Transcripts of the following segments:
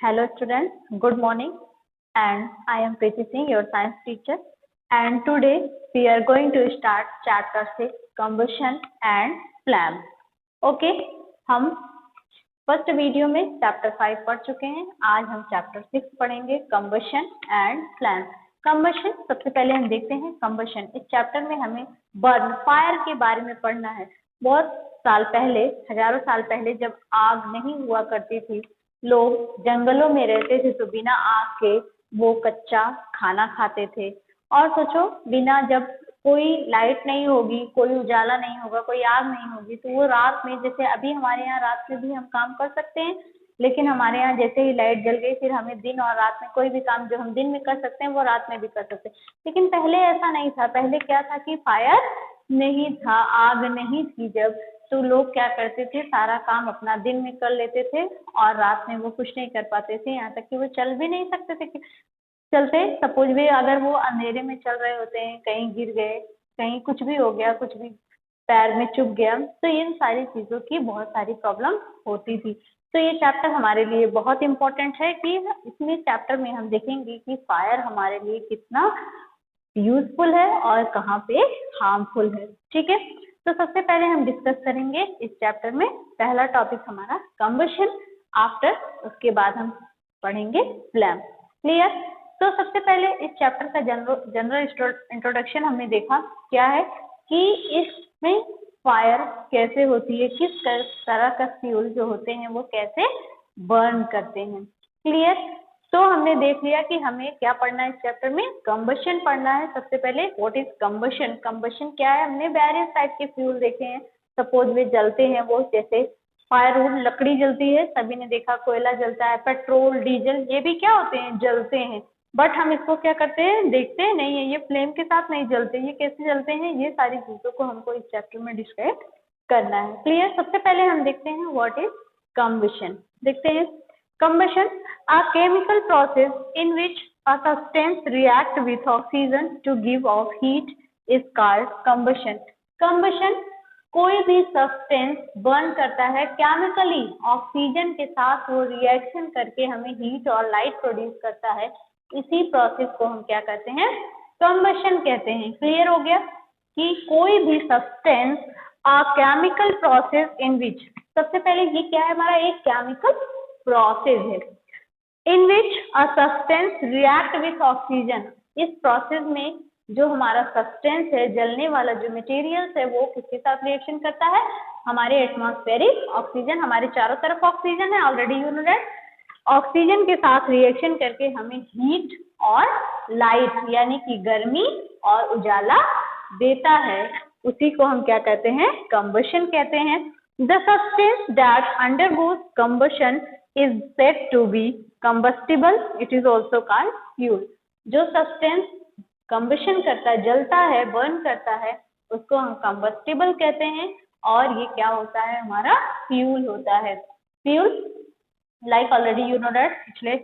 Hello students, good morning, and I am Preeti Singh, your science teacher, and today we are going to start chapter 6 combustion and flame. Okay, हम first video में chapter 5 पढ़ चुके हैं। आज हम chapter 6 पढ़ेंगे combustion and flame. Combustion सबसे पहले हम देखते हैं कम्बशन। इस चैप्टर में हमें बर्न फायर के बारे में पढ़ना है। बहुत साल पहले, हजारों साल पहले जब आग नहीं हुआ करती थी, लोग जंगलों में रहते थे तो बिना आग के वो कच्चा खाना खाते थे। और सोचो, बिना जब कोई लाइट नहीं होगी, कोई उजाला नहीं होगा, कोई आग नहीं होगी, तो वो रात में, जैसे अभी हमारे यहाँ रात में भी हम काम कर सकते हैं, लेकिन हमारे यहाँ जैसे ही लाइट जल गई फिर हमें दिन और रात में कोई भी काम जो हम दिन में कर सकते हैं वो रात में भी कर सकते हैं। लेकिन पहले ऐसा नहीं था। पहले क्या था कि फायर नहीं था, आग नहीं थी जब, तो लोग क्या करते थे, सारा काम अपना दिन में कर लेते थे और रात में वो कुछ नहीं कर पाते थे। यहाँ तक कि वो चल भी नहीं सकते थे। चलते सपोज भी अगर वो अंधेरे में चल रहे होते हैं, कहीं गिर गए, कहीं कुछ भी हो गया, कुछ भी पैर में चुभ गया, तो इन सारी चीजों की बहुत सारी प्रॉब्लम होती थी। तो ये चैप्टर हमारे लिए बहुत इम्पोर्टेंट है कि इसमें चैप्टर में हम देखेंगे कि फायर हमारे लिए कितना यूजफुल है और कहाँ पे हार्मफुल है। ठीक है, तो सबसे पहले हम डिस्कस करेंगे इस चैप्टर में पहला टॉपिक हमारा कम्बशन। आफ्टर उसके बाद हम पढ़ेंगे फ्लैम। क्लियर? तो सबसे पहले इस चैप्टर का जनरल इंट्रोडक्शन हमने देखा क्या है कि इसमें फायर कैसे होती है, किस तरह का फ्यूल जो होते हैं वो कैसे बर्न करते हैं। क्लियर? तो हमने देख लिया कि हमें क्या पढ़ना है इस चैप्टर में, कम्बशन पढ़ना है। सबसे पहले व्हाट इज कम्बशन, कम्बशन क्या है। हमने वेरियस टाइप के फ्यूल देखे हैं। सपोज वे जलते हैं, वो जैसे फायरवुड लकड़ी जलती है, सभी ने देखा, कोयला जलता है, पेट्रोल, डीजल, ये भी क्या होते हैं, जलते हैं। बट हम इसको क्या करते हैं, देखते नहीं है, ये फ्लेम के साथ नहीं जलते, ये कैसे जलते हैं, ये सारी चीजों को हमको इस चैप्टर में डिस्क्राइब करना है। क्लियर? सबसे पहले हम देखते हैं व्हाट इज कम्बशन। देखते हैं combustion, a chemical process in which a substance react with oxygen to give off heat is called combustion. Combustion कोई भी सब्सटेंस बर्न करता है केमिकली, ऑक्सीजन के साथ वो रिएक्शन करके हमें हीट और लाइट प्रोड्यूस करता है। इसी प्रोसेस को हम क्या कहते हैं, कम्बशन कहते हैं। क्लियर हो गया कि कोई भी substance a chemical process in which, सबसे पहले ये क्या है, हमारा एक केमिकल प्रोसेस है in which a substance react with oxygen. इस प्रोसेस में जो हमारा सब्सटेंस है, जलने वाला जो मटेरियल्स है, वो किसके साथ रिएक्शन करता है, हमारे एटमॉस्फेरिक ऑक्सीजन, हमारे चारों तरफ ऑक्सीजन है, already you know that. Oxygen के साथ रिएक्शन करके हमें हीट और लाइट यानी कि गर्मी और उजाला देता है। उसी को हम क्या कहते हैं, कम्बशन कहते हैं। The substance that undergoes combustion is said to be combustible. It is also called fuel. जो सब्सटेंस कम्बशन करता है, जलता है, बर्न करता है, उसको हम कम्बस्टिबल कहते हैं। और ये क्या होता है, हमारा फ्यूल होता है। Fuel like already you know that, पिछले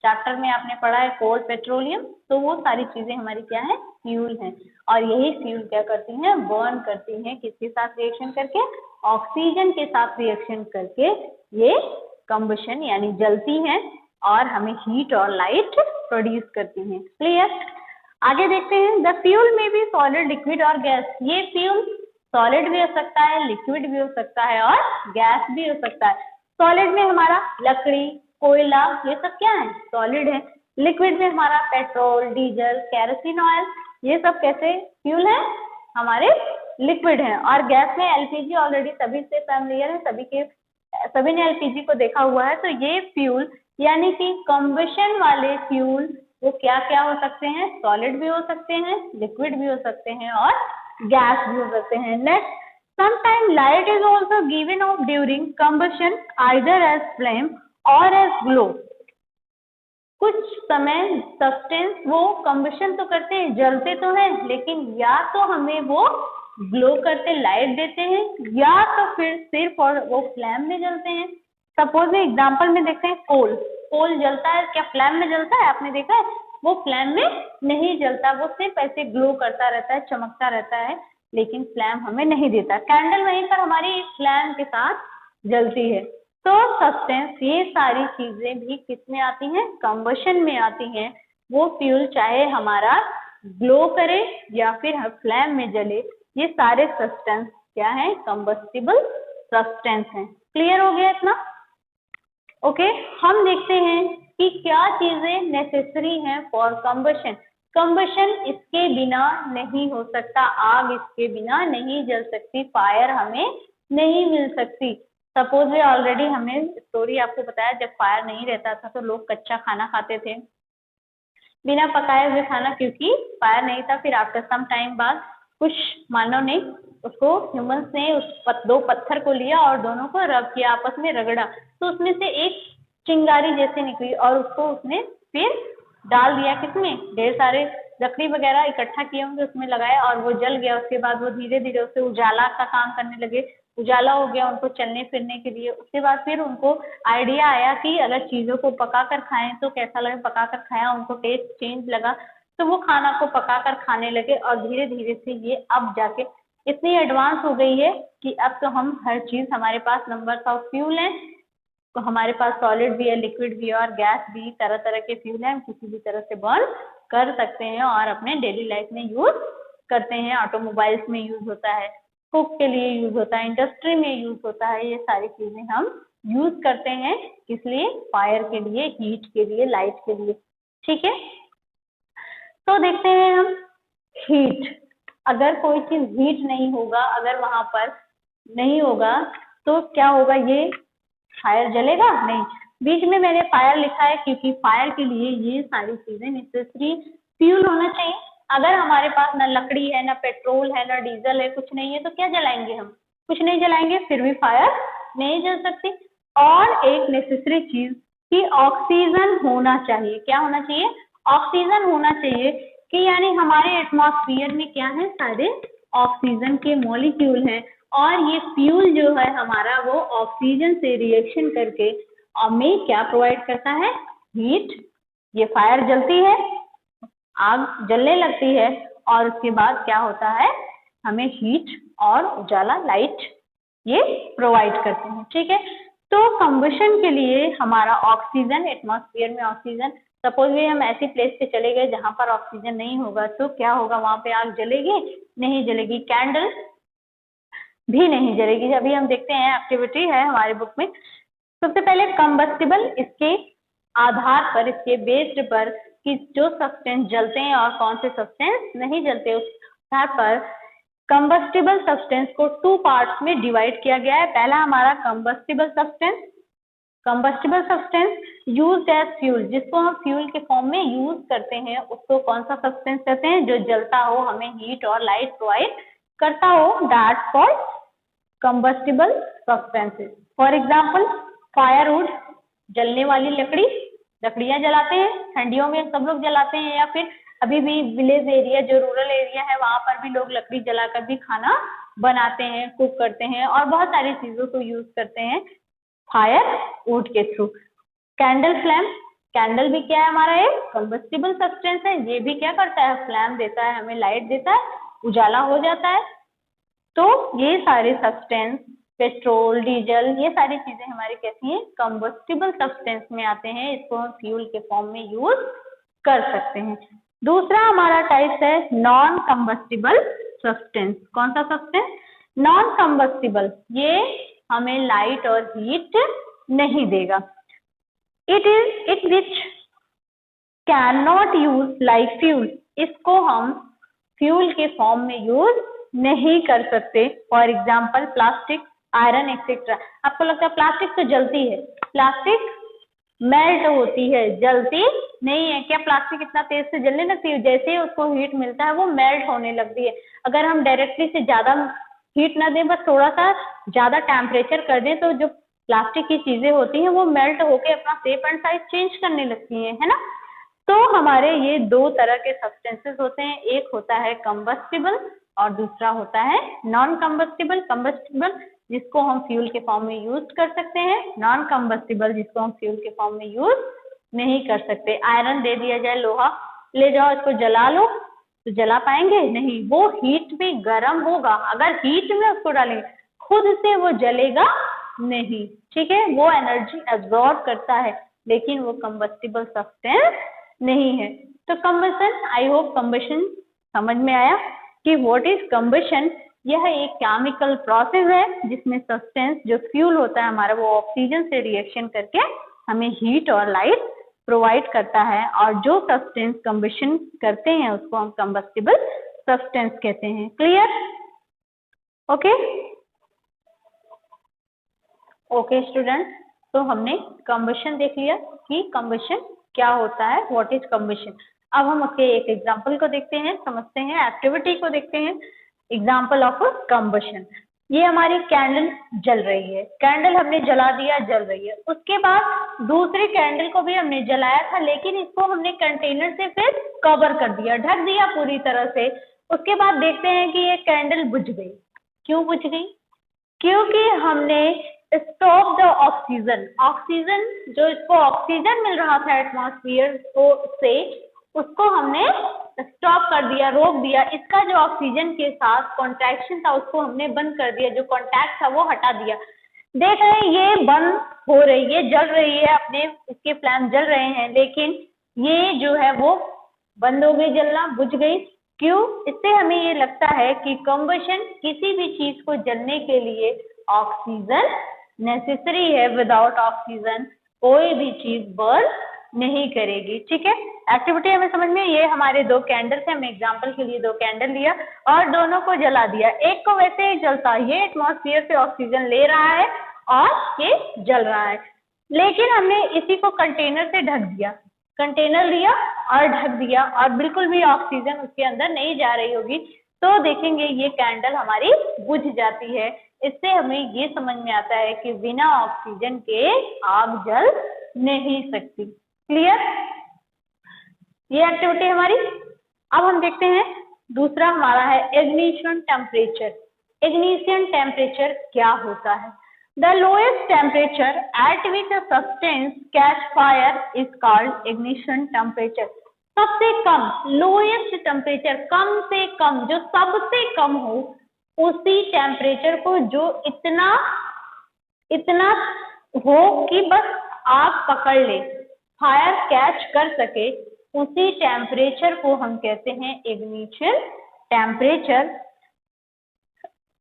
चैप्टर में आपने पढ़ा है कोल, पेट्रोलियम, तो वो सारी चीजें हमारी क्या है, फ्यूल हैं। और यही फ्यूल क्या करती हैं, बर्न करती हैं, किसके साथ रिएक्शन करके, ऑक्सीजन के साथ रिएक्शन करके ये कम्बशन यानी जलती हैं और हमें हीट और लाइट प्रोड्यूस करती हैं। क्लियर? आगे देखते हैं, द फ्यूल में भी सॉलिड, लिक्विड और गैस। ये फ्यूल सॉलिड भी हो सकता है, लिक्विड भी हो सकता है और गैस भी हो सकता है। सॉलिड में हमारा लकड़ी, कोयला, ये सब क्या है, सॉलिड है। लिक्विड में हमारा पेट्रोल, डीजल, केरोसिन ऑयल, ये सब कैसे फ्यूल है, हमारे लिक्विड है। और गैस में एलपीजी ऑलरेडी सभी से फैमिलियर है, सभी ने एलपीजी को देखा हुआ है। तो ये फ्यूल यानी कि कम्बशन वाले फ्यूल वो क्या क्या हो सकते हैं, सॉलिड भी हो सकते हैं, लिक्विड भी हो सकते हैं और गैस भी हो सकते हैं। Next, sometimes light is also given off during combustion either as flame or as glow. कुछ समय सब्सटेंस वो कम्बशन तो करते हैं, जलते तो हैं, लेकिन या तो हमें वो ग्लो करते लाइट देते हैं या तो फिर सिर्फ और वो फ्लैम में जलते हैं। सपोज एग्जांपल में देखते हैं, कोल जलता है, क्या फ्लैम में जलता है, आपने देखा है, वो फ्लैम में नहीं जलता, वो सिर्फ ऐसे ग्लो करता रहता है, चमकता रहता है, लेकिन फ्लैम हमें नहीं देता। कैंडल वहीं पर हमारी फ्लैम के साथ जलती है। तो सब्सटेंस, ये सारी चीजें भी किस में आती हैं? कंबशन में आती हैं। वो फ्यूल चाहे हमारा ग्लो करे या फिर फ्लैम में जले, ये सारे सब्सटेंस क्या है? कंबस्टिबल सब्सटेंस हैं। क्लियर हो गया इतना? ओके, हम देखते हैं कि क्या चीजें नेसेसरी हैं फॉर कंबशन। कंबशन इसके बिना नहीं हो सकता, आग इसके बिना नहीं जल सकती, फायर हमें नहीं मिल सकती। सपोज ऑलरेडी हमने स्टोरी आपको बताया, जब फायर नहीं रहता था तो लोग कच्चा खाना खाते थे, बिना पकाए हुए खाना, क्योंकि फायर नहीं था। फिर आफ्टर सम टाइम बाद कुछ मानव ने उसको, ह्यूमंस ने उस दो पत्थर को लिया और दोनों को रब किया, आपस में रगड़ा, तो उसमें से एक चिंगारी जैसे निकली और उसको उसने फिर डाल दिया किसमें? ढेर सारे लकड़ी वगैरह इकट्ठा किए होंगे, उसमें लगाया और वो जल गया। उसके बाद वो धीरे धीरे उससे उजाला का काम करने लगे, उजाला हो गया उनको चलने फिरने के लिए। उसके बाद फिर उनको आइडिया आया कि अगर चीजों को पका कर खाएं तो कैसा लगे। पका कर खाया, उनको टेस्ट चेंज लगा, तो वो खाना को पका कर खाने लगे और धीरे धीरे से ये अब जाके इतनी एडवांस हो गई है कि अब तो हम हर चीज, हमारे पास नंबर्स ऑफ फ्यूल हैं, तो हमारे पास सॉलिड भी है, लिक्विड भी है और गैस भी, तरह तरह के फ्यूल हैं, हम किसी भी तरह से बर्न कर सकते हैं और अपने डेली लाइफ में यूज करते हैं। ऑटोमोबाइल्स में यूज होता है, कुक के लिए यूज होता है, इंडस्ट्री में यूज होता है, ये सारी चीजें हम यूज करते हैं। किस लिए? फायर के लिए, हीट के लिए, लाइट के लिए। ठीक है, तो देखते हैं हम हीट। अगर कोई चीज हीट नहीं होगा, अगर वहां पर नहीं होगा तो क्या होगा? ये फायर जलेगा नहीं। बीच में मैंने फायर लिखा है क्योंकि फायर के लिए ये सारी चीजें नेसेसरी फ्यूल होना चाहिए। अगर हमारे पास ना लकड़ी है, ना पेट्रोल है, ना डीजल है, कुछ नहीं है, तो क्या जलाएंगे हम? कुछ नहीं जलाएंगे, फिर भी फायर नहीं जल सकती। और एक नेसेसरी चीज कि ऑक्सीजन होना चाहिए। क्या होना चाहिए? ऑक्सीजन होना चाहिए, कि यानी हमारे एटमॉस्फेयर में क्या है? सारे ऑक्सीजन के मॉलिक्यूल हैं और ये फ्यूल जो है हमारा, वो ऑक्सीजन से रिएक्शन करके हमें क्या प्रोवाइड करता है? हीट। ये फायर जलती है, आग जलने लगती है और उसके बाद क्या होता है? हमें हीट और उजाला, लाइट, ये प्रोवाइड करते हैं। ठीक है, तो कंबशन के लिए हमारा ऑक्सीजन, एटमॉस्फेयर में ऑक्सीजन, सपोज भी हम ऐसी प्लेस पे चले गए जहां पर ऑक्सीजन नहीं होगा, तो क्या होगा? वहां पे आग जलेगी? नहीं जलेगी। कैंडल भी नहीं जलेगी। अभी हम देखते हैं, एक्टिविटी है हमारे बुक में। सबसे पहले कंबस्टिबल, इसके आधार पर, इसके बेस्ड पर कि जो सब्सटेंस जलते हैं और कौन से सब्सटेंस नहीं जलते, उस आधार पर कंबस्टिबल सब्सटेंस को 2 पार्ट्स में डिवाइड किया गया है। पहला हमारा combustible substance. Combustible substance used as fuel, जिसको हम फ्यूल के फॉर्म में यूज करते हैं, उसको कौन सा सब्सटेंस कहते हैं? जो जलता हो, हमें हीट और लाइट प्रोवाइड करता हो, that's called combustible substances. For example firewood, जलने वाली लकड़ी, लकड़ियां जलाते हैं, ठंडियों में सब लोग जलाते हैं, या फिर अभी भी विलेज एरिया, जो रूरल एरिया है, वहां पर भी लोग लकड़ी जलाकर भी खाना बनाते हैं, कुक करते हैं और बहुत सारी चीजों को यूज करते हैं फायर वुड के थ्रू। कैंडल फ्लैम, कैंडल भी क्या है? हमारा एक कंबस्टिबल सब्सटेंस है। ये भी क्या करता है? फ्लैम देता है, हमें लाइट देता है, उजाला हो जाता है। तो ये सारे सब्सटेंस, पेट्रोल, डीजल, ये सारी चीजें हमारी कैसी हैं? कंबस्टिबल सब्सटेंस में आते हैं। इसको हम फ्यूल के फॉर्म में यूज कर सकते हैं। दूसरा हमारा टाइप है नॉन कंबस्टिबल सब्सटेंस। कौन सा सब्सटेंस? Non combustible. ये हमें लाइट और हीट नहीं देगा। It which can not use like fuel. इसको हम फ्यूल के फॉर्म में यूज नहीं कर सकते। For example plastic, iron etcetera. आपको लगता है प्लास्टिक तो जलती है, प्लास्टिक मेल्ट होती है, जलती नहीं है। क्या प्लास्टिक इतना तेज से जलने लगती है? जैसे ही उसको हीट मिलता है वो मेल्ट होने लगती है। अगर हम डायरेक्टली से ज्यादा हीट ना दें, बस थोड़ा सा ज्यादा टेम्परेचर कर दें, तो जो प्लास्टिक की चीजें होती हैं वो मेल्ट होके अपना शेप एंड साइज चेंज करने लगती है ना। तो हमारे ये दो तरह के सब्सटेंसेस होते हैं, एक होता है कंबस्टिबल और दूसरा होता है नॉन कंबस्टिबल। कंबस्टिबल जिसको हम फ्यूल के फॉर्म में यूज कर सकते हैं, नॉन कंबस्टिबल जिसको हम फ्यूल के फॉर्म में यूज नहीं कर सकते। आयरन दे दिया जाए, लोहा ले जाओ, इसको जला लो, तो जला पाएंगे? नहीं, वो हीट में गर्म होगा। अगर हीट में उसको डालेंगे, खुद से वो जलेगा नहीं, ठीक है, वो एनर्जी एब्जॉर्ब करता है लेकिन वो कंबस्टिबल सब्सटेंस नहीं है। तो कंबशन, आई होप कंबशन समझ में आया कि व्हाट इज कंबशन। यह एक केमिकल प्रोसेस है जिसमें सब्सटेंस जो फ्यूल होता है हमारा वो ऑक्सीजन से रिएक्शन करके हमें हीट और लाइट प्रोवाइड करता है, और जो सब्सटेंस कंबशन करते हैं उसको हम कंबस्टिबल सब्सटेंस कहते हैं। क्लियर? ओके ओके स्टूडेंट, तो हमने कंबशन देख लिया कि कंबशन क्या होता है, व्हाट इज कंबशन। अब हम उसके एक एग्जांपल को देखते हैं, समझते हैं, एक्टिविटी को देखते हैं। एग्जांपल ऑफ कंबशन, ये हमारी कैंडल जल रही है, कैंडल हमने जला दिया, जल रही है। उसके बाद दूसरी कैंडल को भी हमने जलाया था लेकिन इसको हमने कंटेनर से फिर कवर कर दिया, ढक दिया पूरी तरह से। उसके बाद देखते हैं कि ये कैंडल बुझ गई। क्यों बुझ गई? क्योंकि हमने स्टॉप द ऑक्सीजन, ऑक्सीजन जो इसको ऑक्सीजन मिल रहा था एटमॉस्फेयर को से, उसको हमने स्टॉप कर दिया, रोक दिया। इसका जो ऑक्सीजन के साथ कॉन्ट्रैक्शन था उसको हमने बंद कर दिया, जो कॉन्टैक्ट था वो हटा दिया। देख रहे हैं ये बंद हो रही है, जल रही है, अपने इसके फ्लैम जल रहे हैं, लेकिन ये जो है वो बंद हो गई जलना, बुझ गई। क्यों? इससे हमें ये लगता है कि कंबशन किसी भी चीज को जलने के लिए ऑक्सीजन नेसेसरी है, विदाउट ऑक्सीजन कोई भी चीज बर्न नहीं करेगी। ठीक है, एक्टिविटी हमें समझ में, ये हमारे दो कैंडल थे, हमने एग्जांपल के लिए दो कैंडल लिया और दोनों को जला दिया। एक को वैसे ही जलता, ये एटमॉस्फेयर से ऑक्सीजन ले रहा है और ये जल रहा है, लेकिन हमने इसी को कंटेनर से ढक दिया, कंटेनर लिया और ढक दिया और बिल्कुल भी ऑक्सीजन उसके अंदर नहीं जा रही होगी, तो देखेंगे ये कैंडल हमारी बुझ जाती है। इससे हमें ये समझ में आता है कि बिना ऑक्सीजन के आग जल नहीं सकती। क्लियर? ये एक्टिविटी हमारी। अब हम देखते हैं दूसरा हमारा है इग्निशन टेम्परेचर। इग्निशन टेम्परेचर क्या होता है? The lowest temperature at which a substance catch fire is called ignition temperature. सबसे कम, लोएस्ट टेम्परेचर, कम से कम, जो सबसे कम हो, उसी टेम्परेचर को, जो इतना इतना हो कि बस आग पकड़ ले, फायर कैच कर सके, उसी टेम्परेचर को हम कहते हैं इग्निशन टेम्परेचर।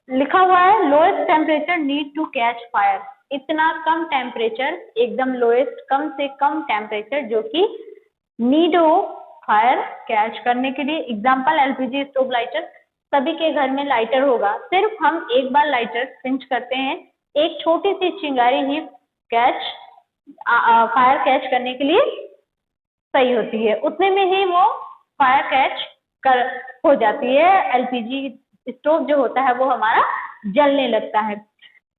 लिखा हुआ है lowest temperature need to catch fire, इतना कम टेम्परेचर, एकदम लोएस्ट, कम से कम टेम्परेचर जो कि नीड हो फायर कैच करने के लिए। एग्जांपल एलपीजी स्टोव लाइटर, सभी के घर में लाइटर होगा, सिर्फ हम एक बार लाइटर पिंच करते हैं, एक छोटी सी चिंगारी ही कैच फायर कैच करने के लिए सही होती है, उतने में ही वो फायर कैच कर हो जाती है, एलपीजी स्टोव जो होता है वो हमारा जलने लगता है।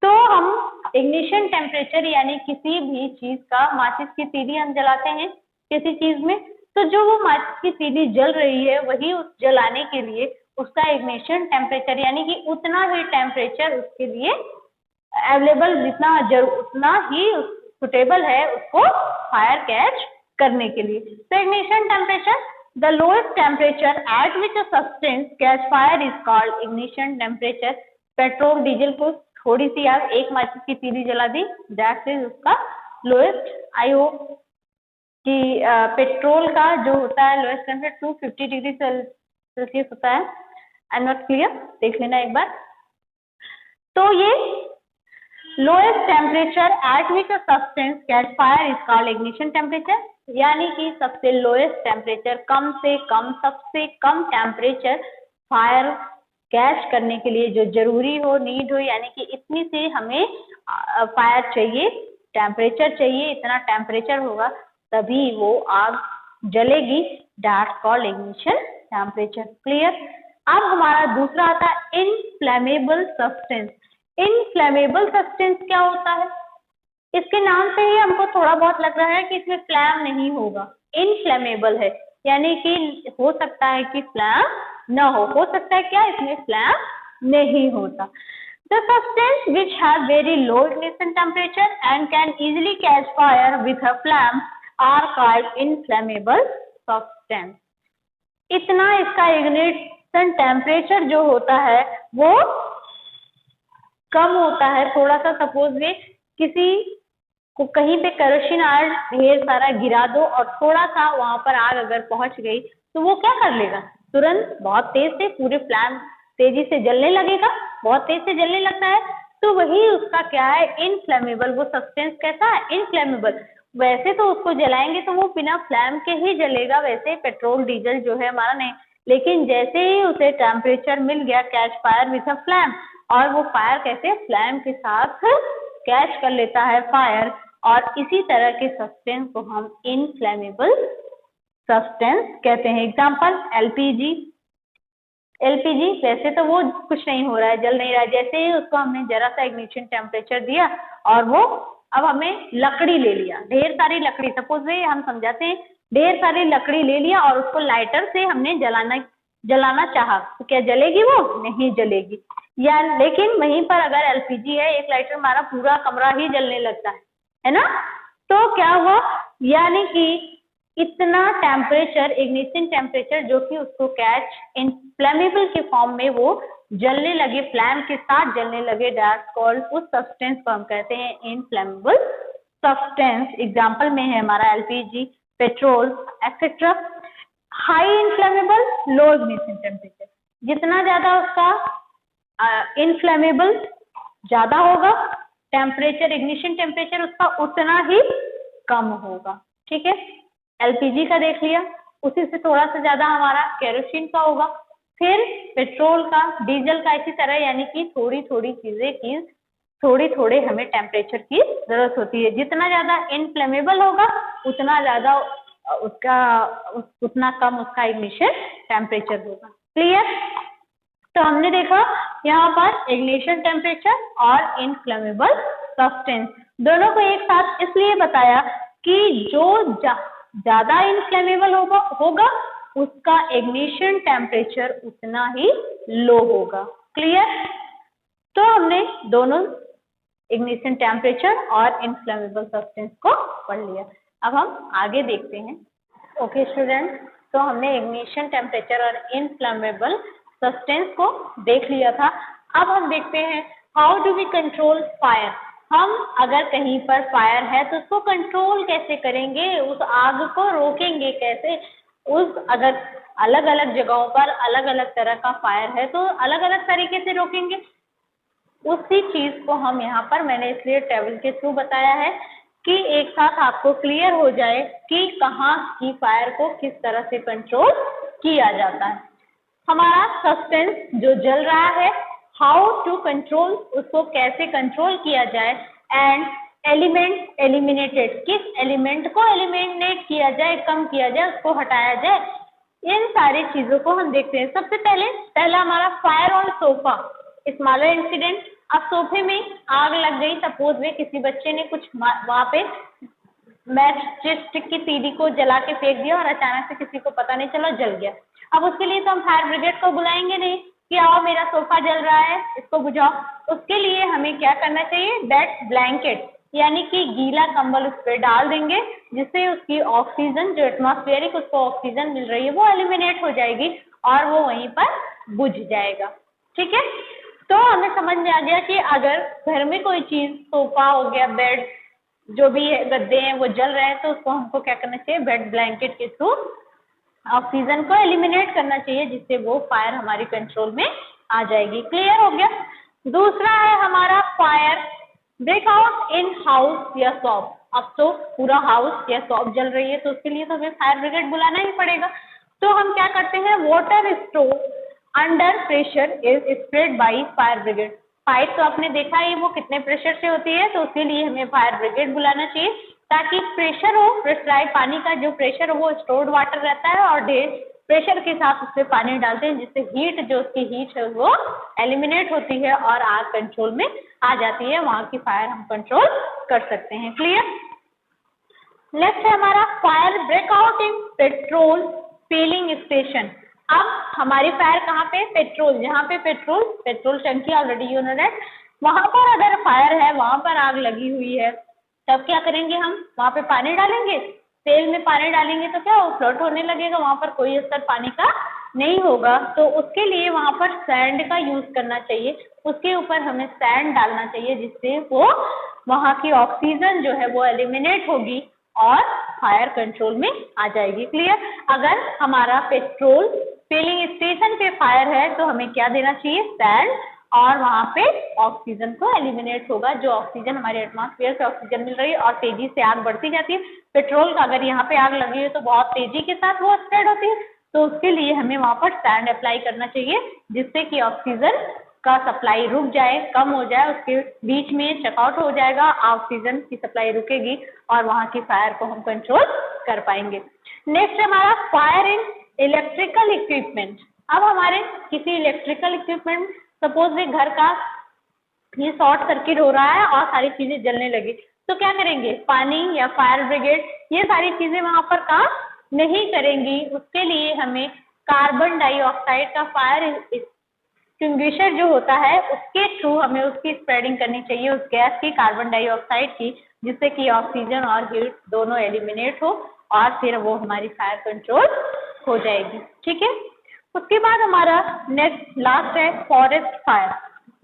तो हम इग्निशन टेम्परेचर यानी किसी भी चीज का, माचिस की तीली हम जलाते हैं किसी चीज में, तो जो वो माचिस की तीली जल रही है वही उस जलाने के लिए उसका इग्निशन टेम्परेचर यानी कि उतना ही टेम्परेचर उसके लिए अवेलेबल, जितना उतना ही सुटेबल है उसको फायर कैच करने के लिए। तो ignition temperature, the lowest temperature at which a substance catch fire is called ignition temperature. Petrol diesel को थोड़ी सी आग, एक माचिस की तीली जला दी, दैट इज उसका लोएस्ट। आई होप कि पेट्रोल का जो होता है लोएस्ट टेम्परेचर 250 डिग्री सेल्सियस होता है। आई एम नॉट क्लियर, देख लेना एक बार। तो ये lowest temperature at which a substance catch fire is called ignition temperature, यानी कि सबसे लोएस्ट टेम्परेचर, कम से कम, सबसे कम टेम्परेचर फायर कैच करने के लिए जो जरूरी हो, नीड हो, यानी कि इतनी से हमें फायर चाहिए, टेम्परेचर चाहिए, इतना टेम्परेचर होगा तभी वो आग जलेगी, that's called ignition temperature. Clear? अब हमारा दूसरा आता है इनफ्लेमेबल सब्सटेंस। इनफ्लेमेबल सब्सटेंस क्या होता है? इसके नाम से ही हमको थोड़ा बहुत लग रहा है कि इसमें फ्लैम नहीं होगा, इनफ्लेमेबल है, यानी कि हो सकता है कि फ्लैम न हो सकता है क्या इसमें फ्लैम नहीं होता। The substance which have very low ignition temperature and can easily catch fire with a flame are called inflammable substance. इतना इसका इग्निशन टेम्परेचर जो होता है वो कम होता है थोड़ा सा, सपोज में किसी को कहीं पे केरोसिन आग ढेर सारा गिरा दो और थोड़ा सा वहां पर आग अगर पहुंच गई तो वो क्या कर लेगा, तुरंत बहुत तेज से पूरे फ्लैम तेजी से जलने लगेगा, बहुत तेज से जलने लगता है। तो वही उसका क्या है, इनफ्लेमेबल, वो सब्सटेंस कैसा है, इनफ्लेमेबल। वैसे तो उसको जलाएंगे तो वो बिना फ्लैम के ही जलेगा, वैसे पेट्रोल डीजल जो है हमारा नहीं, लेकिन जैसे ही उसे टेम्परेचर मिल गया, catch fire with a flame, और वो फायर कैसे फ्लैम के साथ कैच कर लेता है फायर, और इसी तरह के सब्सटेंस को हम इनफ्लेमेबल सब्सटेंस कहते हैं। Example LPG. एलपीजी वैसे तो वो कुछ नहीं हो रहा है, जल नहीं रहा है, जैसे ही उसको हमने जरा सा इग्निशन टेम्परेचर दिया और वो, अब हमें लकड़ी ले लिया, ढेर सारी लकड़ी, सपोज में हम समझाते हैं, ढेर सारी लकड़ी ले लिया और उसको लाइटर से हमने जलाना चाहा, तो क्या जलेगी वो, नहीं जलेगी। या लेकिन वहीं पर अगर एलपीजी है, एक लाइटर हमारा पूरा कमरा ही जलने लगता है ना, तो क्या हुआ, यानी कि इतना टेम्परेचर, इग्निशन टेम्परेचर जो कि उसको कैच इनफ्लेमेबल के फॉर्म में वो जलने लगे, फ्लैम के साथ जलने लगे, दैट्स कॉल्ड, उस सब्सटेंस को हम कहते हैं इनफ्लेमेबल सब्सटेंस। एग्जाम्पल में है हमारा LPG, petrol etcetera. High inflammable, low ignition temperature, जितना ज्यादा उसका इनफ्लेमेबल ज्यादा होगा, टेम्परेचर, इग्निशन टेम्परेचर उसका उतना ही कम होगा। ठीक है, एलपीजी का देख लिया, उसी से थोड़ा सा ज्यादा हमारा केरोसिन का होगा, फिर पेट्रोल का, डीजल का, इसी तरह, यानी कि थोड़ी थोड़ी चीजें की थोड़ी थोड़े हमें टेम्परेचर की जरूरत होती है। जितना ज्यादा इनफ्लेमेबल होगा उतना ज्यादा उसका उतना कम उसका इग्निशन टेम्परेचर होगा। क्लियर? तो हमने देखा यहाँ पर इग्निशन टेम्परेचर और इनफ्लेमेबल सब्सटेंस दोनों को एक साथ इसलिए बताया कि जो ज्यादा इनफ्लेमेबल होगा उसका इग्निशन टेम्परेचर उतना ही लो होगा। क्लियर? तो हमने दोनों इग्निशन टेम्परेचर और इनफ्लेमेबल सब्सटेंस को पढ़ लिया। अब हम आगे देखते हैं। ओके स्टूडेंट, तो हमने इग्निशन टेम्परेचर और इनफ्लेमेबल सब्सटेंस को देख लिया था। अब हम देखते हैं how do we control fire. हम अगर कहीं पर फायर है तो उसको कंट्रोल कैसे करेंगे, उस आग को रोकेंगे कैसे, उस अगर अलग अलग जगहों पर अलग अलग तरह का फायर है तो अलग अलग तरीके से रोकेंगे। उसी चीज को हम यहाँ पर, मैंने इसलिए टेबल के थ्रू बताया है कि एक साथ आपको क्लियर हो जाए कि कहाँ की फायर को किस तरह से कंट्रोल किया जाता है। हमारा सब्सटेंस जो जल रहा है, हाउ टू कंट्रोल, उसको कैसे कंट्रोल किया जाए, एंड एलिमेंट एलिमिनेटेड, किस एलिमेंट को एलिमिनेट किया जाए, कम किया जाए, उसको हटाया जाए, इन सारी चीजों को हम देखते हैं। सबसे पहला हमारा fire on sofa, smaller incident. अब सोफे में आग लग गई, सपोज में किसी बच्चे ने कुछ वहां पे मैच स्टिक की तीली को जला के फेंक दिया और अचानक से किसी को पता नहीं चला, जल गया। अब उसके लिए तो हम फायर ब्रिगेड को बुलाएंगे नहीं कि आओ मेरा सोफा जल रहा है इसको बुझाओ। उसके लिए हमें क्या करना चाहिए, वेट ब्लैंकेट, यानी कि गीला कंबल उस पर डाल देंगे, जिससे उसकी ऑक्सीजन, जो एटमॉस्फेरिक उसको ऑक्सीजन मिल रही है वो एलिमिनेट हो जाएगी और वो वहीं पर बुझ जाएगा। ठीक है, तो हमें समझ में आ गया कि अगर घर में कोई चीज, सोफा हो गया, बेड, जो भी गद्दे हैं वो जल रहे हैं तो उसको हमको क्या करना चाहिए, बेड ब्लैंकेट के थ्रू ऑक्सीजन को एलिमिनेट करना चाहिए, जिससे वो फायर हमारी कंट्रोल में आ जाएगी। क्लियर हो गया? दूसरा है हमारा फायर ब्रेकआउट इन हाउस या शॉप। अब तो पूरा हाउस या शॉप जल रही है तो उसके लिए तो हमें फायर ब्रिगेड बुलाना ही पड़ेगा। तो हम क्या करते हैं, water stove under pressure is spread by fire brigade. Pipe तो आपने देखा ही वो कितने प्रेशर से होती है, तो उसके लिए हमें फायर ब्रिगेड बुलाना चाहिए ताकि प्रेशर हो, प्रेशराइज पानी का जो प्रेशर हो वो स्टोर्ड वाटर रहता है और प्रेशर के साथ उस पर पानी डालते हैं, जिससे हीट, जो उसकी हीट है वो एलिमिनेट होती है और आग कंट्रोल में आ जाती है, वहां की फायर हम कंट्रोल कर सकते हैं। क्लियर? नेक्स्ट है हमारा fire breakout in petrol filling station. अब हमारी फायर कहाँ पे, पेट्रोल, जहाँ पे पेट्रोल टंकी ऑलरेडी यू नो दैट, वहां पर अगर फायर है, वहां पर आग लगी हुई है, तब क्या करेंगे, हम वहां पे पानी डालेंगे, तेल में पानी डालेंगे तो क्या वो फ्लोट होने लगेगा, वहां पर कोई असर पानी का नहीं होगा तो उसके लिए वहां पर सैंड का यूज करना चाहिए, उसके ऊपर हमें सैंड डालना चाहिए जिससे वो वहां की ऑक्सीजन जो है वो एलिमिनेट होगी और फायर कंट्रोल में आ जाएगी। क्लियर? अगर हमारा पेट्रोल फिलिंग स्टेशन पे फायर है तो हमें क्या देना चाहिए? सैंड, और वहां पे ऑक्सीजन को एलिमिनेट होगा, जो ऑक्सीजन हमारे एटमॉस्फेयर से ऑक्सीजन मिल रही है और तेजी से आग बढ़ती जाती है। पेट्रोल का अगर यहाँ पे आग लगी है तो बहुत तेजी के साथ वो स्प्रेड होती है, तो उसके लिए हमें वहां पर सैंड अप्लाई करना चाहिए जिससे कि ऑक्सीजन का सप्लाई रुक जाए, कम हो जाए, उसके बीच में चेकआउट हो जाएगा, ऑक्सीजन की सप्लाई रुकेगी और वहां की फायर को हम कंट्रोल कर पाएंगे। नेक्स्ट हमारा फायर इन इलेक्ट्रिकल इक्विपमेंट। अब हमारे किसी इलेक्ट्रिकल इक्विपमेंट, सपोज ये घर का ये शॉर्ट सर्किट हो रहा है और सारी चीजें जलने लगी, तो क्या करेंगे? पानी या फायर ब्रिगेड ये सारी चीजें वहां पर काम नहीं करेंगी। उसके लिए हमें कार्बन डाइऑक्साइड का फायर एक्सटिंग्विशर जो होता है उसके थ्रू हमें उसकी स्प्रेडिंग करनी चाहिए, उस गैस की, कार्बन डाइऑक्साइड की, जिससे कि ऑक्सीजन और हीट दोनों एलिमिनेट हो और फिर वो हमारी फायर कंट्रोल हो जाएगी। ठीक है? उसके बाद हमारा नेक्स्ट लास्ट है फॉरेस्ट फायर।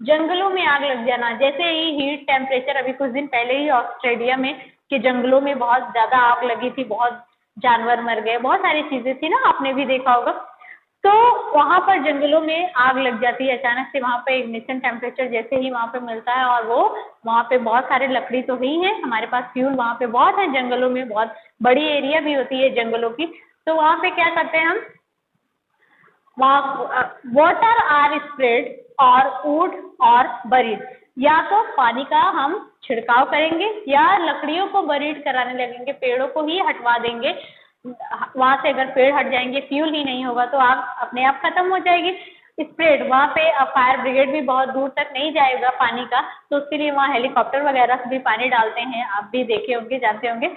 जंगलों में आग लग जाना, जैसे ही हीट टेम्परेचर अभी कुछ दिन पहले ही ऑस्ट्रेलिया में के जंगलों में बहुत ज्यादा आग लगी थी, बहुत जानवर मर गए, बहुत सारी चीजें थी ना, आपने भी देखा होगा। तो वहां पर जंगलों में आग लग जाती है अचानक से, वहां पे इग्निशन टेम्परेचर जैसे ही वहां पे मिलता है और वो वहां पे बहुत सारे लकड़ी तो ही है, हमारे पास फ्यूल वहां पे बहुत है, जंगलों में बहुत बड़ी एरिया भी होती है जंगलों की, तो वहां पे क्या करते हैं हम, वाटर आर स्प्रेड और वुड और बरीड, या तो पानी का हम छिड़काव करेंगे या लकड़ियों को बरीड कराने लगेंगे, पेड़ों को ही हटवा देंगे। वहां से अगर पेड़ हट जाएंगे, फ्यूल ही नहीं होगा तो आग अपने आप खत्म हो जाएगी। स्प्रेड, वहां पे फायर ब्रिगेड भी बहुत दूर तक नहीं जाएगा पानी का, तो उसके लिए वहाँ हेलीकॉप्टर वगैरह से भी पानी डालते हैं, आप भी देखे होंगे, जानते होंगे।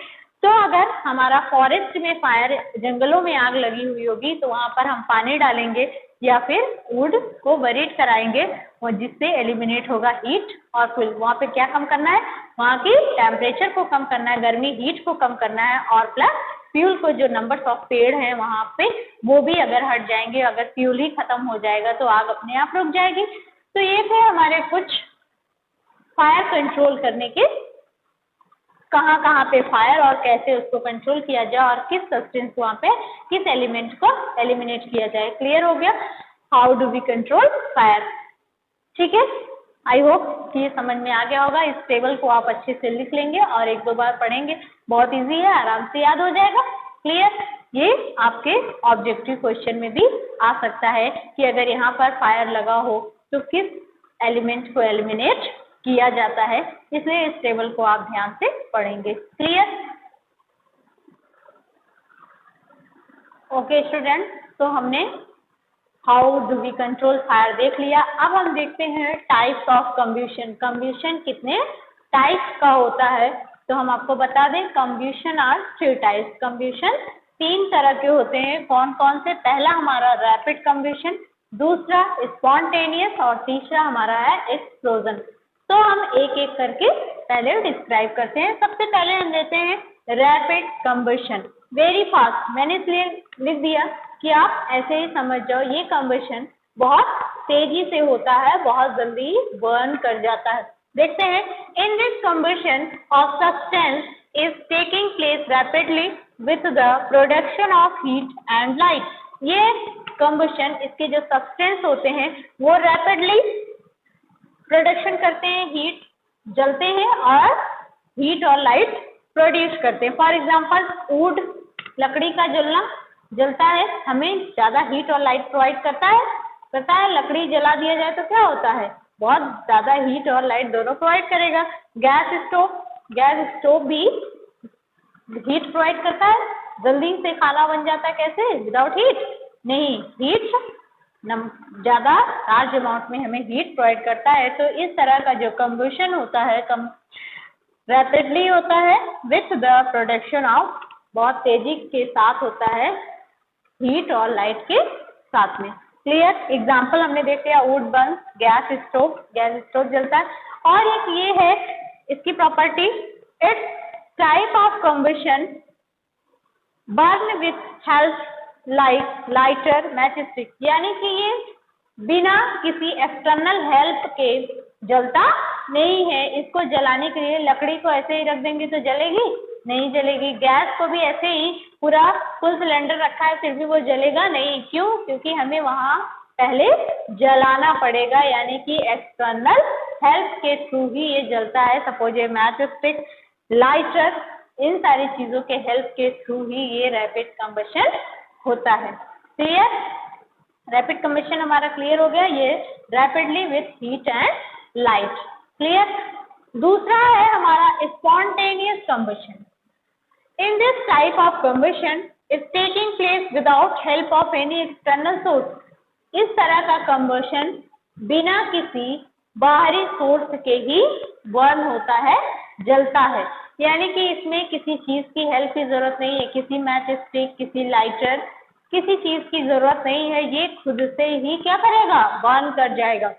तो अगर हमारा फॉरेस्ट में फायर, जंगलों में आग लगी हुई होगी तो वहां पर हम पानी डालेंगे या फिर वुड को बरीड कराएंगे और जिससे एलिमिनेट होगा हीट, और फिर वहां पे क्या कम करना है? वहां की टेम्परेचर को कम करना है, गर्मी हीट को कम करना है, और प्लस फ्यूल को, जो नंबर्स ऑफ पेड़ हैं वहां पे वो भी अगर हट जाएंगे, अगर फ्यूल ही खत्म हो जाएगा तो आग अपने आप रुक जाएगी। तो ये थे हमारे कुछ फायर कंट्रोल करने के, कहाँ कहाँ पे फायर और कैसे उसको कंट्रोल किया जाए और किस सब्सटेंस वहाँ पे, किस एलिमेंट को एलिमिनेट किया जाए। क्लियर हो गया? How do we control fire? ठीक है, आई होप कि ये समझ में आ गया होगा। इस टेबल को आप अच्छे से लिख लेंगे और एक दो बार पढ़ेंगे, बहुत इजी है, आराम से याद हो जाएगा। क्लियर? ये आपके ऑब्जेक्टिव क्वेश्चन में भी आ सकता है कि अगर यहाँ पर फायर लगा हो तो किस एलिमेंट को एलिमिनेट किया जाता है, इसलिए इस टेबल को आप ध्यान से पढ़ेंगे। क्लियर? ओके स्टूडेंट, तो हमने how do we control fire देख लिया। अब हम देखते हैं टाइप्स ऑफ कम्ब्यूशन। कम्ब्यूशन कितने टाइप्स का होता है, तो हम आपको बता दें, कम्ब्यूशन आर 3 टाइप्स। कम्ब्यूशन 3 तरह के होते हैं। कौन कौन से? पहला हमारा रैपिड कम्ब्यूशन, दूसरा स्पॉन्टेनियस और तीसरा हमारा है एक्सप्लोजन। तो हम एक एक करके पहले डिस्क्राइब करते हैं। सबसे पहले हम लेते हैं रैपिड कम्बशन, वेरी फास्ट। मैंने इसलिए लिख दिया कि आप ऐसे ही समझ जाओ, ये कम्बशन बहुत तेजी से होता है, बहुत जल्दी बर्न कर जाता है। देखते हैं, in this combustion of substance is taking place rapidly with the production of heat and light. ये कम्बशन, इसके जो सब्सटेंस होते हैं वो रैपिडली प्रोडक्शन करते हैं, हीट, जलते हैं और हीट और लाइट प्रोड्यूस करते हैं। फॉर एग्जाम्पल वुड, लकड़ी का जलता है, हमें ज्यादा हीट और लाइट प्रोवाइड करता है। लकड़ी जला दिया जाए तो क्या होता है? बहुत ज्यादा हीट और लाइट दोनों प्रोवाइड करेगा। गैस स्टोव भी हीट प्रोवाइड करता है, जल्दी से खाना बन जाता है। कैसे? विदाउट हीट नहीं, हीट ज्यादा लार्ज अमाउंट में हमें हीट प्रोवाइड करता है। तो इस तरह का जो कम्बशन होता है, रैपिडली होता है विथ द प्रोडक्शन ऑफ, बहुत तेजी के साथ होता है हीट और लाइट के साथ में। क्लियर? एग्जाम्पल हमने देख लिया, वुड बर्न, गैस स्टोव जलता है। और एक ये है इसकी property, it's type of combustion burn with help lighter match stick, यानी कि ये बिना किसी एक्सटर्नल हेल्प के जलता नहीं है। इसको जलाने के लिए लकड़ी को ऐसे ही रख देंगे तो जलेगी नहीं जलेगी। गैस को भी ऐसे ही पूरा फुल सिलेंडर रखा है फिर भी वो जलेगा नहीं। क्यों? क्योंकि हमें वहां पहले जलाना पड़ेगा, यानी कि एक्सटर्नल हेल्प के थ्रू ही ये जलता है। सपोज ये मैच स्टिक, लाइटर, इन सारी चीजों के हेल्प के थ्रू ही ये रैपिड कंबशन होता है। क्लियर? रैपिड कंबशन हमारा क्लियर हो गया। ये rapidly with heat and light. Clear? दूसरा है हमारा spontaneous combustion. In this type of combustion is taking place without help of any external source. इस तरह का कंबशन बिना किसी बाहरी सोर्स के ही बर्न होता है, जलता है। यानी कि इसमें किसी चीज की हेल्प की जरूरत नहीं है, किसी मैच स्टिक, किसी लाइटर, किसी चीज की जरूरत नहीं है। ये खुद से ही क्या करेगा? बर्न कर जाएगा।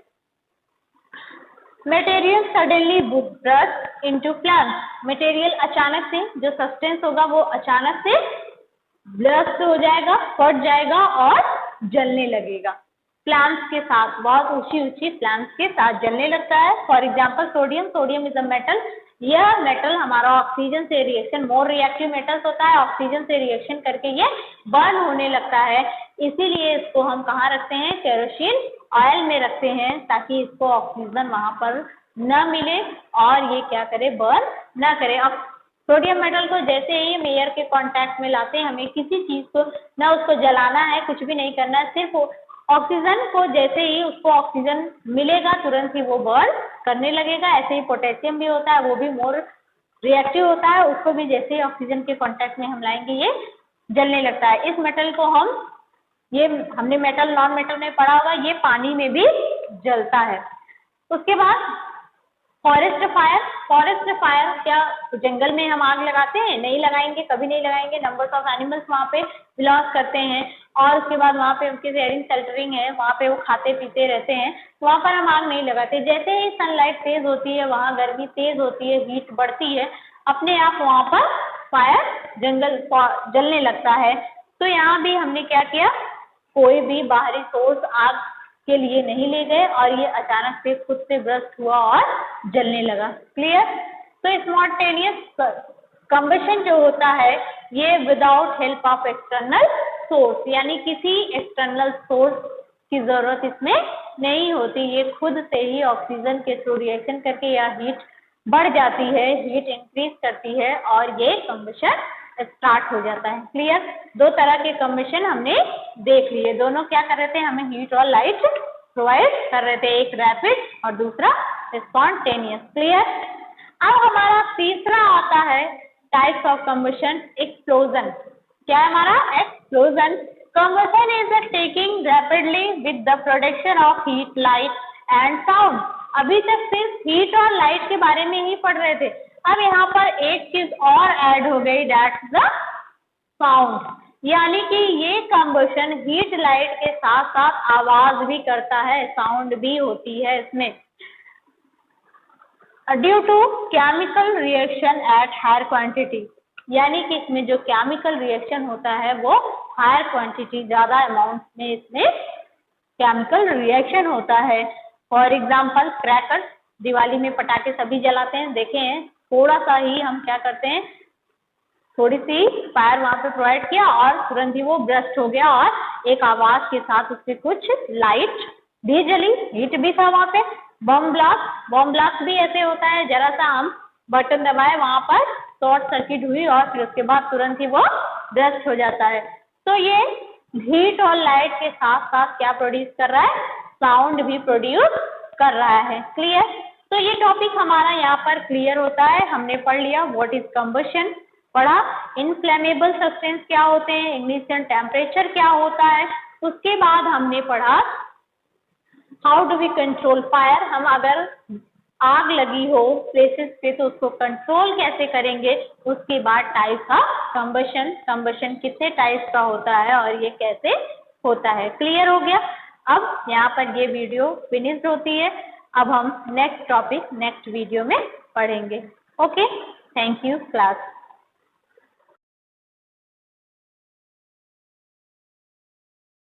Material suddenly burst into flames. Material अचानक से, जो सब्सटेंस होगा वो अचानक से ब्लस्ट हो जाएगा, फट जाएगा और जलने लगेगा। फ्लैम्स के साथ, बहुत ऊंची ऊंची फ्लैम्स के साथ जलने लगता है। For example sodium. Sodium is a metal. यह मेटल हमारा ऑक्सीजन से रिएक्शन, मोर रिएक्टिव मेटल्स होता है, ऑक्सीजन से रिएक्शन करके ये बर्न होने लगता है। इसीलिए इसको हम कहाँ रखते हैं? केरोसिन ऑयल में रखते हैं, ताकि इसको ऑक्सीजन वहां पर न मिले और ये क्या करे? बर्न न करे। अब सोडियम मेटल को जैसे ही हम एयर के कांटेक्ट में लाते हैं, हमें किसी चीज को ना उसको जलाना है, कुछ भी नहीं करना है, सिर्फ ऑक्सीजन को जैसे ही उसको ऑक्सीजन मिलेगा तुरंत ही वो बर्न करने लगेगा। ऐसे ही पोटेशियम भी होता है, वो भी मोर रिएक्टिव होता है, उसको भी जैसे ही ऑक्सीजन के कांटेक्ट में हम लाएंगे ये जलने लगता है। इस मेटल को हमने मेटल नॉन मेटल में पढ़ा होगा, ये पानी में भी जलता है। उसके बाद फॉरेस्ट फायर। फॉरेस्ट फायर क्या जंगल में हम आग लगाते हैं? नहीं लगाएंगे, कभी नहीं लगाएंगे। नंबर्स ऑफ एनिमल्स वहाँ पे बिलोंग करते हैं और उसके बाद वहाँ पे उनकी शेयरिंग शेल्टरिंग है, वहाँ पे वो खाते पीते रहते हैं, वहाँ पर हम आग नहीं लगाते। जैसे ही सनलाइट तेज होती है, वहाँ गर्मी तेज होती है, हीट बढ़ती है, अपने आप वहाँ पर फायर जलने लगता है। तो यहाँ भी हमने क्या किया? कोई भी बाहरी सोर्स आग के लिए नहीं ले गए और ये अचानक से खुद से ब्रस्ट हुआ और जलने लगा। क्लियर? तो स्पॉन्टेनियस कंबशन जो होता है ये without help of external source, यानी किसी एक्सटर्नल सोर्स की जरूरत इसमें नहीं होती। ये खुद से ही ऑक्सीजन के थ्रू रिएक्शन करके या हीट बढ़ जाती है, हीट इंक्रीज करती है और ये कंबशन स्टार्ट हो जाता है। क्लियर? दो तरह के कंबशन हमने देख लिए, दोनों क्या कर रहे थे? हमें हीट और लाइट प्रोवाइड कर रहे थे, एक रैपिड और दूसरा स्पॉन्टेनियस। क्लियर? अब हमारा तीसरा आता है टाइप्स ऑफ कंबशन, एक्सप्लोजन। क्या है हमारा? Explosion. Combustion is the taking rapidly with the production of heat, light and sound. अभी तक सिर्फ हीट और लाइट के बारे में ही पढ़ रहे थे, अब यहाँ पर एक चीज और ऐड हो गई, दैट्स द साउंड। यानी कि ये कंबशन हीट लाइट के साथ साथ आवाज भी करता है, साउंड भी होती है इसमें। Due to chemical reaction at higher quantity, यानी कि इसमें जो केमिकल रिएक्शन होता है वो हायर क्वांटिटी, ज्यादा अमाउंट में इसमें केमिकल रिएक्शन होता है। फॉर एग्जाम्पल क्रैकर्स, दिवाली में पटाखे सभी जलाते हैं, देखे हैं, थोड़ा सा ही हम क्या करते हैं, थोड़ी सी फायर वहां पे प्रोवाइड किया और तुरंत ही वो ब्रस्ट हो गया और एक आवाज के साथ उससे कुछ लाइट भी जली, हीट भी था वहां पे। बम ब्लास्ट भी ऐसे होता है, जरा सा हम बटन दबाए वहां पर शॉर्ट सर्किट हुई और फिर उसके बाद तुरंत ही वो ब्रस्ट हो जाता है। तो ये हीट और लाइट के साथ साथ क्या प्रोड्यूस कर रहा है? साउंड भी प्रोड्यूस कर रहा है। क्लियर? तो ये टॉपिक हमारा यहाँ पर क्लियर होता है। हमने पढ़ लिया व्हाट इज कंबशन, पढ़ा इनफ्लेमेबल सब्सटेंस क्या होते हैं, इग्निशन टेम्परेचर क्या होता है। उसके बाद हमने पढ़ा how do we control fire, हम अगर आग लगी हो प्लेसेस पे तो उसको कंट्रोल कैसे करेंगे। उसके बाद टाइप्स ऑफ कंबशन कितने टाइप्स का होता है और ये कैसे होता है। क्लियर हो गया? अब यहाँ पर ये वीडियो फिनिश्ड होती है। अब हम नेक्स्ट टॉपिक नेक्स्ट वीडियो में पढ़ेंगे। Okay, thank you class.